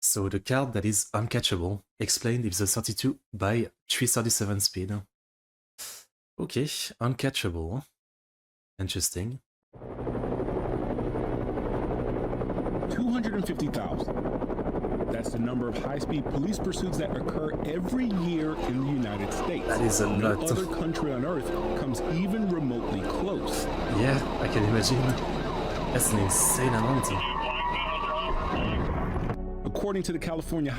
So the card that is uncatchable explained if the 32 by 337 speed. Okay, uncatchable. Interesting. 250,000. That's the number of high-speed police pursuits that occur every year in the United States. That is a No lot. other country on Earth comes even remotely close. Yeah, I can imagine. That's an insane amount. According to the California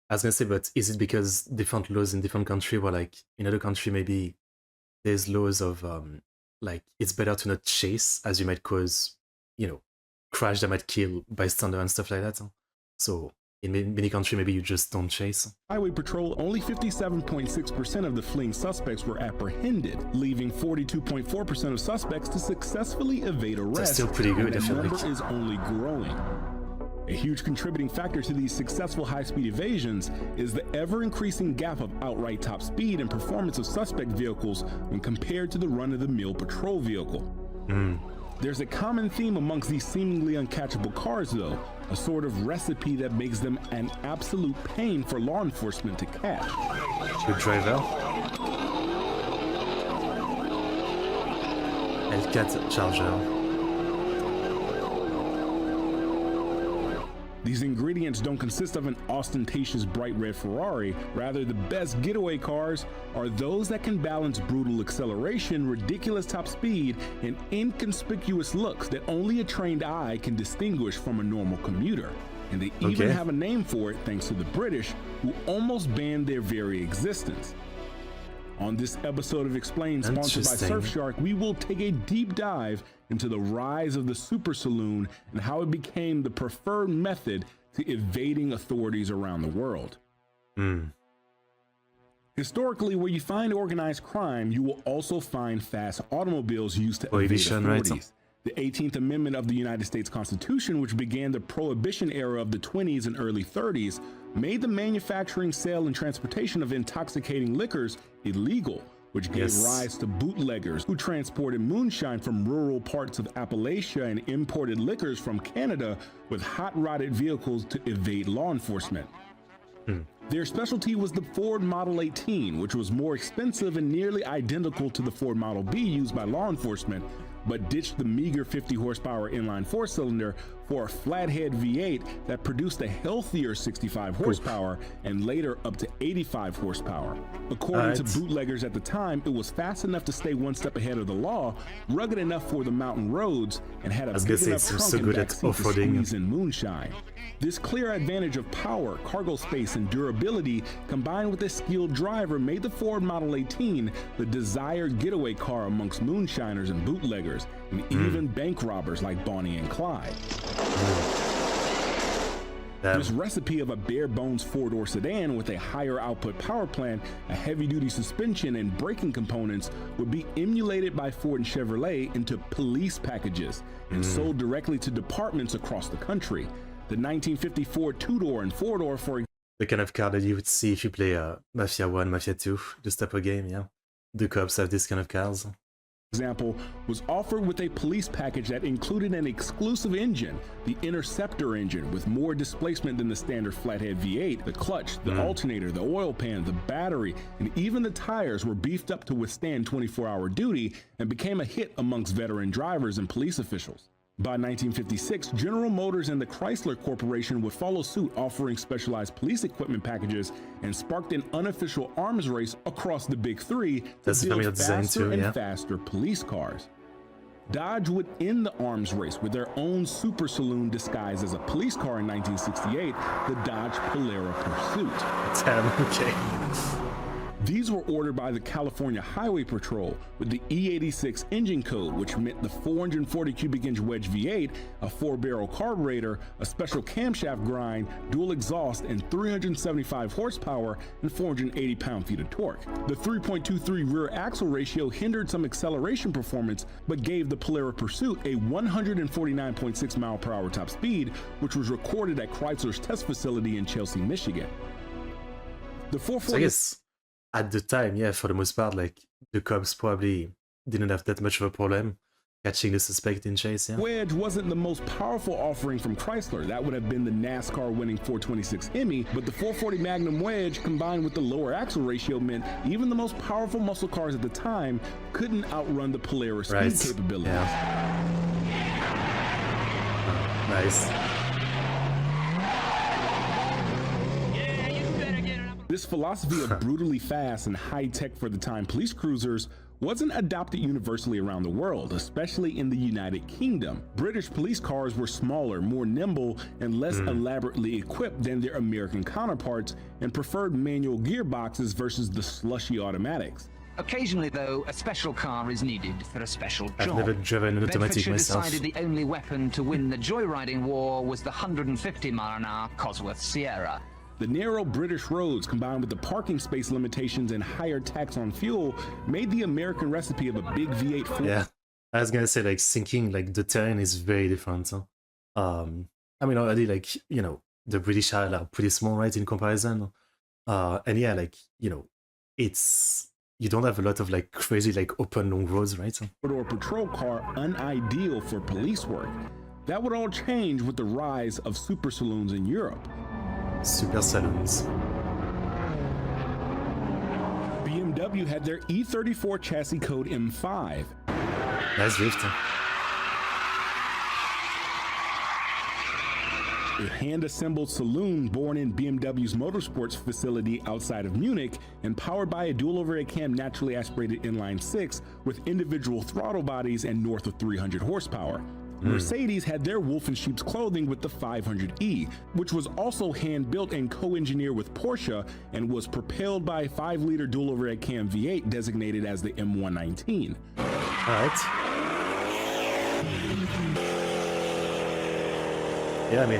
I was gonna say, but is it because different laws in different countries where, like, in other country maybe there's laws of, like, it's better to not chase as you might cause, crash that might kill bystander and stuff like that. So in many countries, maybe you just don't chase. Highway Patrol, only 57.6% of the fleeing suspects were apprehended, leaving 42.4% of suspects to successfully evade arrest. That's still pretty good, and I the feel number like. is only growing. A huge contributing factor to these successful high-speed evasions is the ever-increasing gap of outright top speed and performance of suspect vehicles when compared to the run-of-the-mill patrol vehicle. There's a common theme amongst these seemingly uncatchable cars, though, a sort of recipe that makes them an absolute pain for law enforcement to catch. Good driver. Hellcat Charger. These ingredients don't consist of an ostentatious bright red Ferrari. Rather, the best getaway cars are those that can balance brutal acceleration, ridiculous top speed, and inconspicuous looks that only a trained eye can distinguish from a normal commuter. And they even have a name for it thanks to the British, who almost banned their very existence. On this episode of Explained, sponsored by Surfshark, we will take a deep dive into the rise of the super saloon and how it became the preferred method to evading authorities around the world. Historically, where you find organized crime, you will also find fast automobiles used to evade authorities. Right? The 18th Amendment of the United States Constitution, which began the Prohibition era of the 20s and early 30s, made the manufacturing, sale, and transportation of intoxicating liquors illegal, which gave rise to bootleggers who transported moonshine from rural parts of Appalachia and imported liquors from Canada with hot-rodded vehicles to evade law enforcement. Their specialty was the Ford Model 18, which was more expensive and nearly identical to the Ford Model B used by law enforcement, but ditched the meager 50 horsepower inline four-cylinder for a flathead V8 that produced a healthier 65 horsepower and later up to 85 horsepower. According to bootleggers at the time, it was fast enough to stay one step ahead of the law, rugged enough for the mountain roads, and had a big enough trunk and backseat to squeeze in moonshine. This clear advantage of power, cargo space, and durability, combined with a skilled driver, made the Ford Model 18 the desired getaway car amongst moonshiners and bootleggers, and even bank robbers like Bonnie and Clyde. This recipe of a bare-bones four-door sedan with a higher output power plant, a heavy-duty suspension, and braking components would be emulated by Ford and Chevrolet into police packages and sold directly to departments across the country. The 1954 two-door and four-door, for the kind of car that you would see if you play Mafia 1, Mafia 2, this type of game, yeah. The cops have this kind of cars. example, was offered with a police package that included an exclusive engine, the Interceptor engine, with more displacement than the standard flathead V8. The clutch, the alternator, the oil pan, the battery, and even the tires were beefed up to withstand 24-hour duty and became a hit amongst veteran drivers and police officials. By 1956, General Motors and the Chrysler Corporation would follow suit, offering specialized police equipment packages, and sparked an unofficial arms race across the Big Three to build faster and faster police cars. Dodge would end the arms race with their own super saloon disguised as a police car in 1968, the Dodge Polara Pursuit. Damn, okay. These were ordered by the California Highway Patrol with the E86 engine code, which meant the 440 cubic inch wedge V8, a 4-barrel carburetor, a special camshaft grind, dual exhaust, and 375 horsepower and 480 pound-feet of torque. The 3.23 rear axle ratio hindered some acceleration performance, but gave the Polara Pursuit a 149.6 mile/hour top speed, which was recorded at Chrysler's test facility in Chelsea, Michigan. The 440. So I guess at the time, yeah, for the most part, like the cops probably didn't have that much of a problem catching the suspect in chase, yeah. Wedge wasn't the most powerful offering from Chrysler. That would have been the NASCAR winning 426 Hemi, but the 440 Magnum Wedge combined with the lower axle ratio meant even the most powerful muscle cars at the time couldn't outrun the Polaris speed capabilities. Yeah. Nice. This philosophy of brutally fast and high-tech for the time police cruisers wasn't adopted universally around the world, especially in the United Kingdom. British police cars were smaller, more nimble, and less elaborately equipped than their American counterparts and preferred manual gearboxes versus the slushy automatics. Occasionally, though, a special car is needed for a special job. I've never driven an automatic myself. Decided the only weapon to win the joyriding war was the 150-mile-an-hour Cosworth Sierra. The narrow British roads combined with the parking space limitations and higher tax on fuel made the American recipe of a big V8 Ford. Yeah, I was gonna say, like, thinking like the terrain is very different. Huh? I mean, already, like, you know, the British Isles are pretty small, right, in comparison. And yeah, like, you know, you don't have a lot of like crazy like open long roads, right? Or patrol car unideal for police work. That would all change with the rise of super saloons in Europe. Super saloons. BMW had their E34 chassis code M5. Nice drift. A hand-assembled saloon born in BMW's motorsports facility outside of Munich and powered by a dual overhead cam naturally aspirated inline six with individual throttle bodies and north of 300 horsepower. Mercedes had their wolf in sheep's clothing with the 500e, which was also hand-built and co-engineered with Porsche and was propelled by a 5-liter dual overhead cam V8 designated as the M119. All right. Yeah, I mean,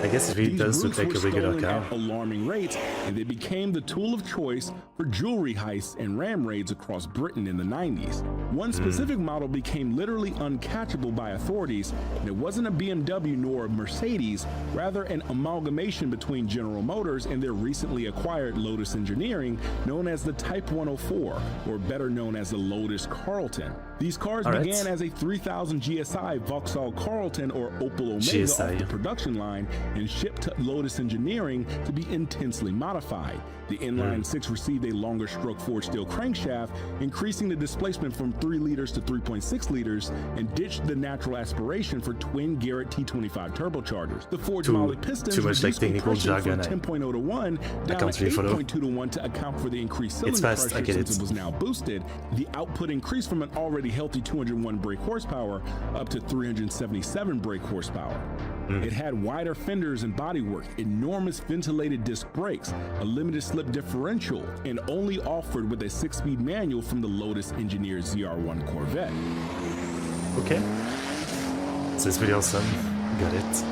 I guess it really does look like a regular car. At alarming rates, and they became the tool of choice for jewelry heists and ram raids across Britain in the 90s. One specific model became literally uncatchable by authorities, and it wasn't a BMW nor a Mercedes, rather an amalgamation between General Motors and their recently acquired Lotus Engineering, known as the Type 104, or better known as the Lotus Carlton. These cars began as a 3000 GSI Vauxhall Carlton or Opel Omega off the production line and shipped to Lotus Engineering to be intensely modified. The inline six received a longer stroke forged steel crankshaft, increasing the displacement from 3 liters to 3.6 liters, and ditched the natural aspiration for twin Garrett T25 turbochargers. The forged moly pistons reduced compression from 10.0 to 1 down to 8.2 to 1 to account for the increased cylinder pressure since it was now boosted. The output increased from an already healthy 201 brake horsepower up to 377 brake horsepower. It had wider fenders and bodywork, enormous ventilated disc brakes, a limited slip differential, and only offered with a 6-speed manual from the Lotus engineered ZR1 Corvette. Okay. So it's pretty awesome. Got it.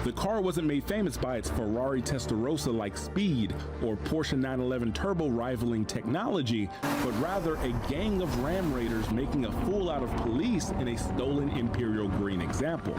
The car wasn't made famous by its Ferrari Testarossa-like speed or Porsche 911 Turbo rivaling technology, but rather a gang of ram raiders making a fool out of police in a stolen Imperial Green example.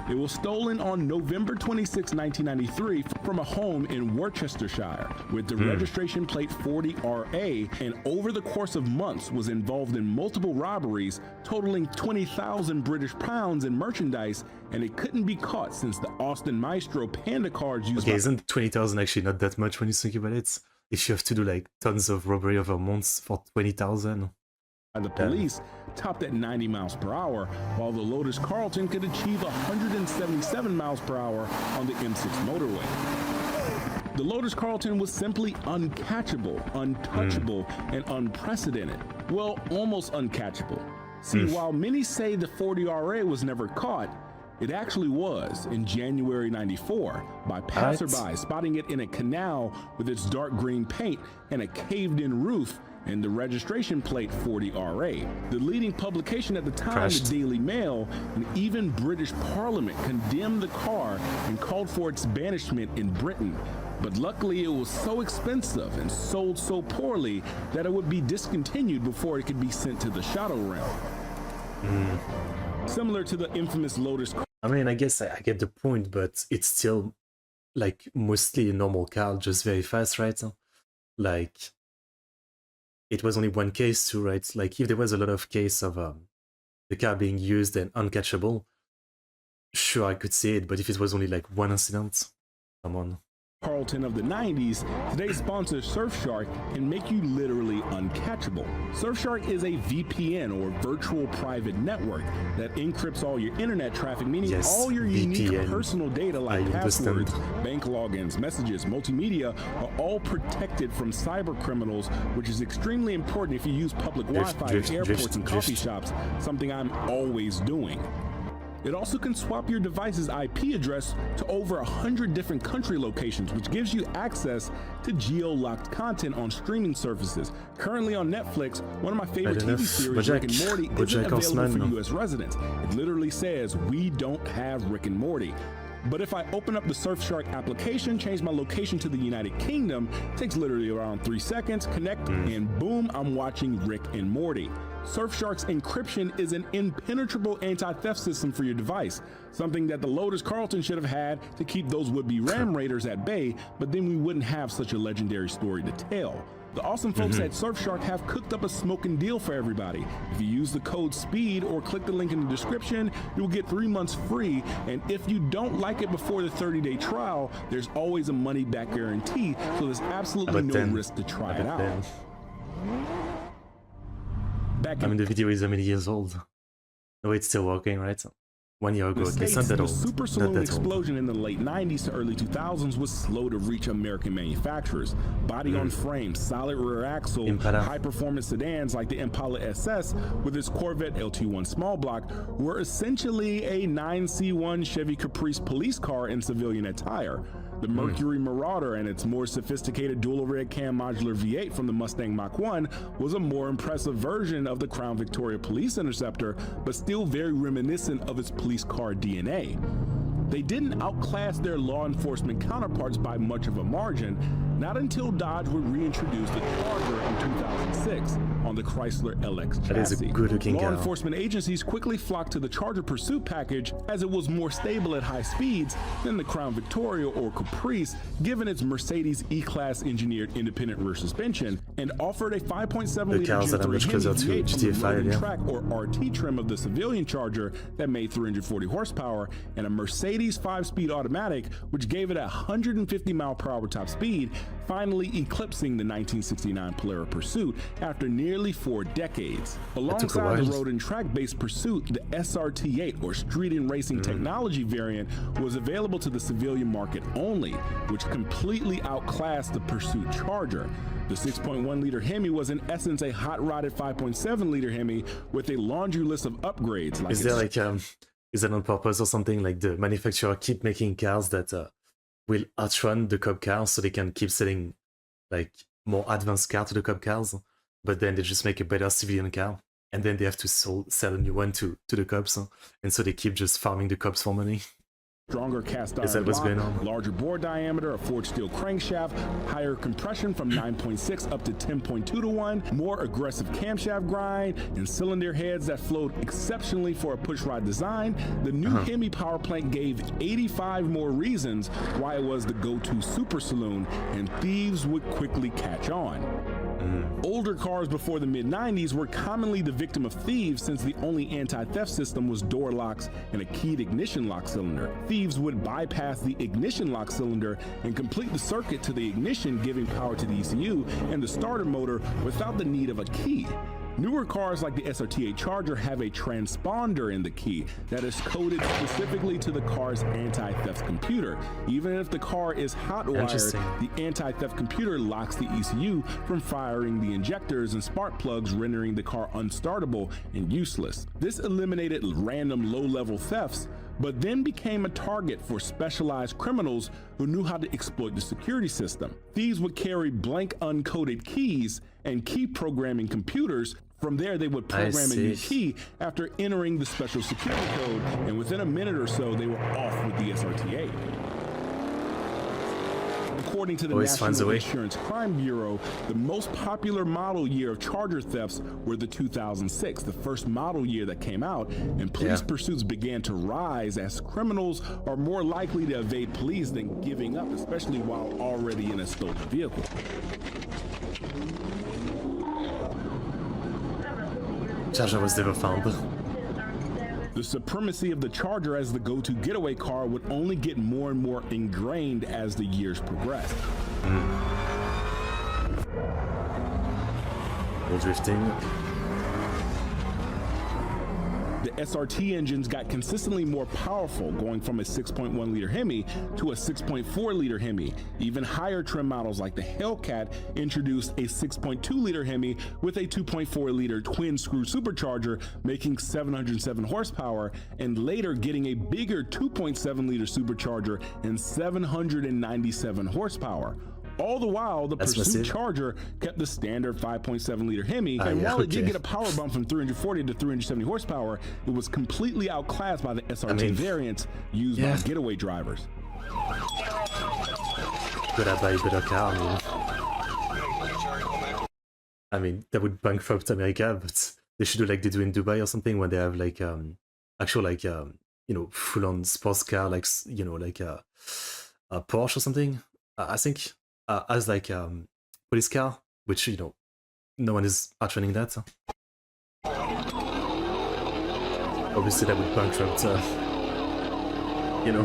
It was stolen on November 26, 1993 from a home in Worcestershire with the registration plate 40RA, and over the course of months was involved in multiple robberies totaling 20,000 British pounds in merchandise, and it couldn't be caught since the Austin Maestro Panda cards used isn't 20,000 actually not that much when you think about it? If you have to do like tons of robbery over months for 20,000. by the police topped at 90 miles per hour, while the Lotus Carlton could achieve 177 miles per hour on the M6 motorway. The Lotus Carlton was simply uncatchable, untouchable, and unprecedented. Well, almost uncatchable. See, while many say the 40RA was never caught, it actually was in January '94 by passersby spotting it in a canal with its dark green paint and a caved-in roof and the registration plate 40RA. The leading publication at the time, the Daily Mail, and even British Parliament condemned the car and called for its banishment in Britain. But luckily it was so expensive and sold so poorly that it would be discontinued before it could be sent to the shadow realm. Similar to the infamous Lotus. I mean, I guess I get the point, but it's still like mostly a normal car, just very fast, right? Like, it was only one case too, right? Like, if there was a lot of case of the car being used and uncatchable, sure, I could see it, but if it was only like one incident, come on. Carlton of the 90s, today's sponsor Surfshark can make you literally uncatchable. Surfshark is a VPN or virtual private network that encrypts all your internet traffic, meaning all your unique personal data like passwords, bank logins, messages, multimedia are all protected from cyber criminals, which is extremely important if you use public Wi-Fi at airports and coffee shops, something I'm always doing. It also can swap your device's IP address to over 100 different country locations, which gives you access to geo-locked content on streaming services. Currently on Netflix, one of my favorite TV series, Rick and Morty, isn't available for US residents. It literally says, "We don't have Rick and Morty." But if I open up the Surfshark application, change my location to the United Kingdom, it takes literally around 3 seconds, connect, and boom, I'm watching Rick and Morty. Surfshark's encryption is an impenetrable anti-theft system for your device, something that the Lotus Carlton should have had to keep those would-be RAM raiders at bay, but then we wouldn't have such a legendary story to tell. The awesome folks at Surfshark have cooked up a smoking deal for everybody. If you use the code SPEED or click the link in the description, you'll get 3 months free. And if you don't like it before the 30-day trial, there's always a money-back guarantee, so there's absolutely no risk to try it out. I mean, the video is how many years old? No, it's still working, right? 1 year ago, it's not that old. The Super Saloon explosion in the late 90s to early 2000s was slow to reach American manufacturers. Body-on-frame, solid rear axle, high-performance sedans like the Impala SS with its Corvette LT1 small block were essentially a 9C1 Chevy Caprice police car in civilian attire. The Mercury Marauder and its more sophisticated dual red cam modular V8 from the Mustang Mach-1 was a more impressive version of the Crown Victoria Police Interceptor, but still very reminiscent of its police car DNA. They didn't outclass their law enforcement counterparts by much of a margin, not until Dodge would reintroduce the Charger in 2006 on the Chrysler LX chassis. That is a good-looking Law car. enforcement agencies quickly flocked to the Charger Pursuit package as it was more stable at high speeds than the Crown Victoria or Caprice, given its Mercedes E-Class engineered independent rear suspension, and offered a 5.7-liter Gen 3 V8 from the track or RT trim of the civilian Charger that made 340 horsepower, and a Mercedes 5-speed automatic, which gave it a 150-mile-per-hour top speed, finally eclipsing the 1969 Polara Pursuit after nearly 4 decades. Alongside the road and track-based Pursuit, the SRT8 or Street and Racing Technology variant was available to the civilian market only, which completely outclassed the Pursuit Charger. The 6.1-liter Hemi was in essence a hot-rodded 5.7-liter Hemi with a laundry list of upgrades. Is there like is that on purpose or something? Like the manufacturer keep making cars that will outrun the cop cars, so they can keep selling like more advanced car to the cop cars, but then they just make a better civilian car, and then they have to sell a new one to the cops, and so they keep just farming the cops for money. Stronger cast iron block, larger bore diameter, a forged steel crankshaft, higher compression from 9.6 up to 10.2 to 1, more aggressive camshaft grind, and cylinder heads that flowed exceptionally for a pushrod design. The new Hemi power plant gave 85 more reasons why it was the go-to super saloon, and thieves would quickly catch on. Older cars before the mid-90s were commonly the victim of thieves, since the only anti-theft system was door locks and a keyed ignition lock cylinder. Thieves would bypass the ignition lock cylinder and complete the circuit to the ignition, giving power to the ECU and the starter motor without the need of a key. Newer cars like the SRT8 Charger have a transponder in the key that is coded specifically to the car's anti-theft computer. Even if the car is hot-wired, the anti-theft computer locks the ECU from firing the injectors and spark plugs, rendering the car unstartable and useless. This eliminated random low-level thefts, but then became a target for specialized criminals who knew how to exploit the security system. Thieves would carry blank uncoded keys and key programming computers. From there, they would program a new key after entering the special security code, and within a minute or so, they were off with the SRT8. According to the National Insurance Crime Bureau, the most popular model year of Charger thefts were the 2006, the first model year that came out, and police pursuits began to rise as criminals are more likely to evade police than giving up, especially while already in a stolen vehicle. Charger was never found. The supremacy of the Charger as the go-to getaway car would only get more and more ingrained as the years progressed. Drifting. The SRT engines got consistently more powerful, going from a 6.1 liter Hemi to a 6.4 liter Hemi. Even higher trim models like the Hellcat introduced a 6.2 liter Hemi with a 2.4 liter twin screw supercharger, making 707 horsepower, and later getting a bigger 2.7 liter supercharger and 797 horsepower. All the while, the Pursuit Charger kept the standard 5.7 liter Hemi, and while it did get a power bump from 340 to 370 horsepower, it was completely outclassed by the SRT variants used by getaway drivers. Could I buy a better car? I mean, that would bankrupt America, but they should do like they do in Dubai or something, when they have like actual like you know, full-on sports car, like you know, like a Porsche or something. I think. As like police car, which, you know, no one is outrunning that. Obviously that would bankrupt, you know,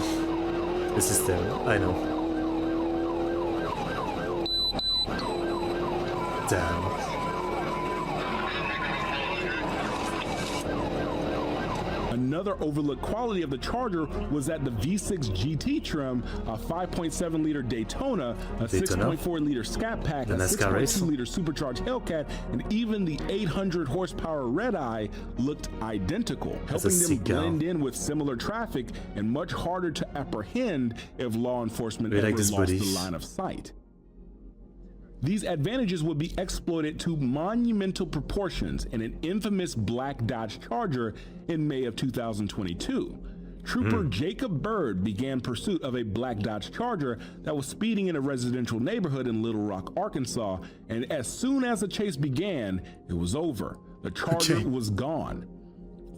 the system. I know. Damn. Another overlooked quality of the Charger was that the V6 GT trim, a 5.7 liter Daytona, a 6.4 liter Scat Pack, a 6.2 liter supercharged Hellcat, and even the 800 horsepower Red Eye looked identical, helping them blend in with similar traffic and much harder to apprehend if law enforcement ever lost the line of sight. These advantages would be exploited to monumental proportions in an infamous black Dodge Charger in May of 2022. Trooper Jacob Bird began pursuit of a black Dodge Charger that was speeding in a residential neighborhood in Little Rock, Arkansas, and as soon as the chase began, it was over. The Charger was gone.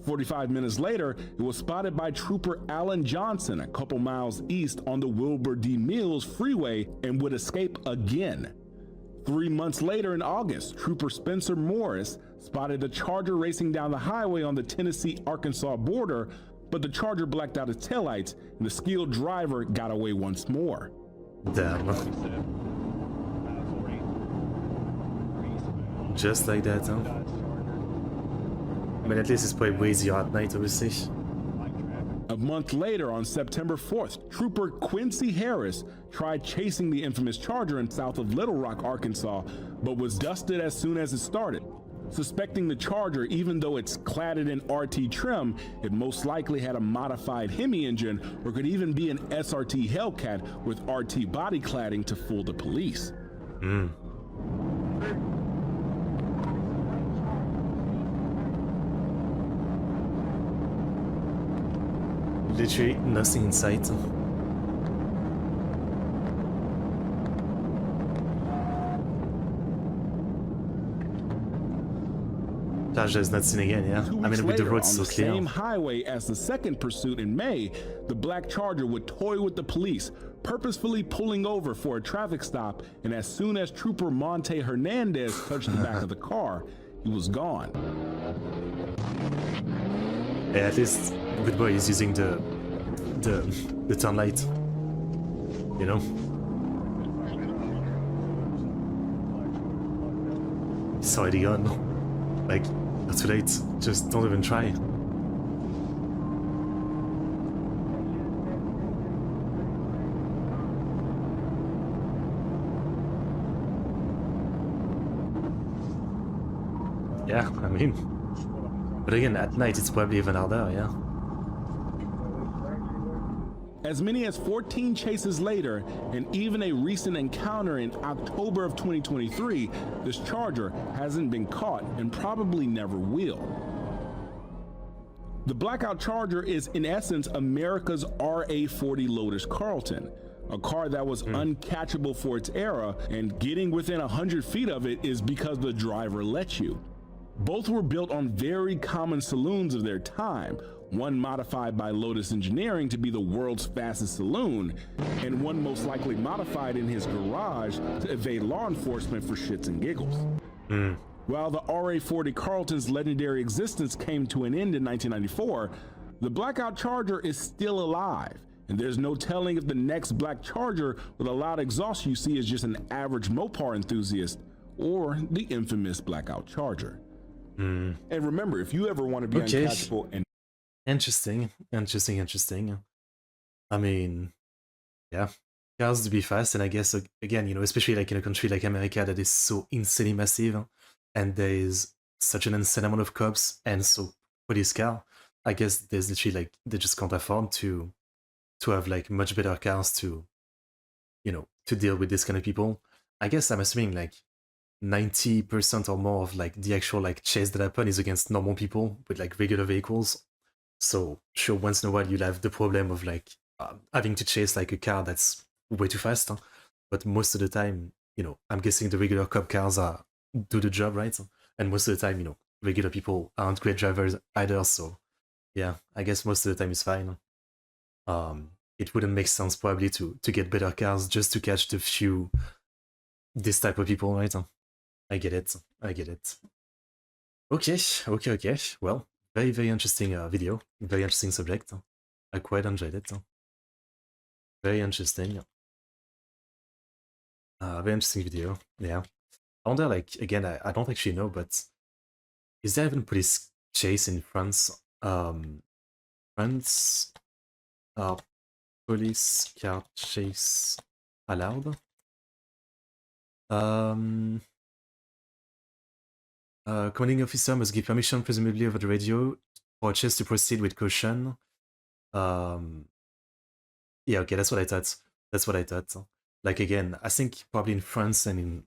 45 minutes later, it was spotted by Trooper Alan Johnson a couple miles east on the Wilbur D. Mills Freeway and would escape again. 3 months later in August, Trooper Spencer Morris spotted the Charger racing down the highway on the Tennessee-Arkansas border, but the Charger blacked out its taillights and the skilled driver got away once more. Damn. Just like that, huh? I mean, at least it's probably way easier at night, obviously. A month later, on September 4th, Trooper Quincy Harris tried chasing the infamous Charger in south of Little Rock, Arkansas, but was dusted as soon as it started. Suspecting the Charger, even though it's cladded in RT trim, it most likely had a modified Hemi engine or could even be an SRT Hellcat with RT body cladding to fool the police. Literally nothing in sight. Is not seen again, yeah. I mean, with the roads so clear. On the same highway as the second pursuit in May, the black Charger would toy with the police, purposefully pulling over for a traffic stop, and as soon as Trooper Monte Hernandez touched the back of the car, he was gone. Yeah, at least Good Boy is using the turn light, you know. It's already gone. Like, not too late. Just don't even try. Yeah, I mean, but again, at night it's probably even harder, yeah. As many as 14 chases later, and even a recent encounter in October of 2023, this Charger hasn't been caught and probably never will. The Blackout Charger is in essence America's RA40 Lotus Carlton, a car that was uncatchable for its era, and getting within 100 feet of it is because the driver let you. Both were built on very common saloons of their time, one modified by Lotus Engineering to be the world's fastest saloon, and one most likely modified in his garage to evade law enforcement for shits and giggles. While the RA40 Carlton's legendary existence came to an end in 1994, The blackout charger is still alive, and there's no telling if the next black charger with a loud exhaust you see is just an average Mopar enthusiast or the infamous blackout charger. And remember, if you ever want to be uncatchable and interesting. I mean, yeah, cars to be fast, and I guess again, especially like in a country like America that is so insanely massive, and there is such an insane amount of cops and so police car. I guess there's literally like they just can't afford to have like much better cars to to deal with this kind of people. I guess I'm assuming like 90% or more of like the actual like chase that happen is against normal people with like regular vehicles. So sure, once in a while you'll have the problem of like having to chase like a car that's way too fast, but most of the time, I'm guessing the regular cop cars do the job, right? And most of the time, regular people aren't great drivers either. So yeah, I guess most of the time it's fine. It wouldn't make sense probably to get better cars just to catch the few this type of people, right? I get it. Okay. Well, very, very interesting video. Very interesting subject. I quite enjoyed it. Very interesting. Very interesting video. Yeah. I wonder, like, again, I don't actually know, but is there even police chase in France? France, police car chase allowed? Commanding officer must give permission, presumably over the radio, for a chase to proceed with caution. Yeah, okay, that's what I thought. Like again, I think probably in France and in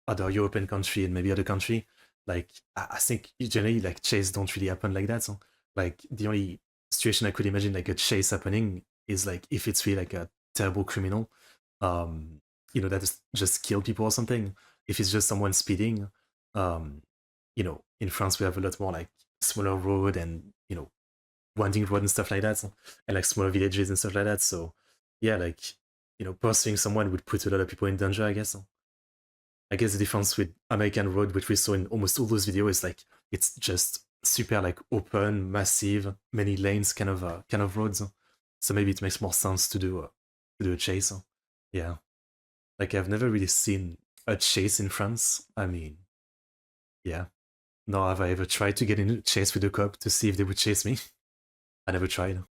other European country and maybe other country, like I think generally like chase don't really happen like that. So, like the only situation I could imagine like a chase happening is like if it's really like a terrible criminal, that is just kill people or something. If it's just someone speeding, in France we have a lot more like smaller road and winding road and stuff like that, and like smaller villages and stuff like that. So yeah, like pursuing someone would put a lot of people in danger, I guess. I guess the difference with American road, which we saw in almost all those videos, is like it's just super like open, massive, many lanes kind of roads. So maybe it makes more sense to do a chase. Yeah, like I've never really seen a chase in France. I mean, yeah, nor have I ever tried to get in a chase with a cop to see if they would chase me. I never tried.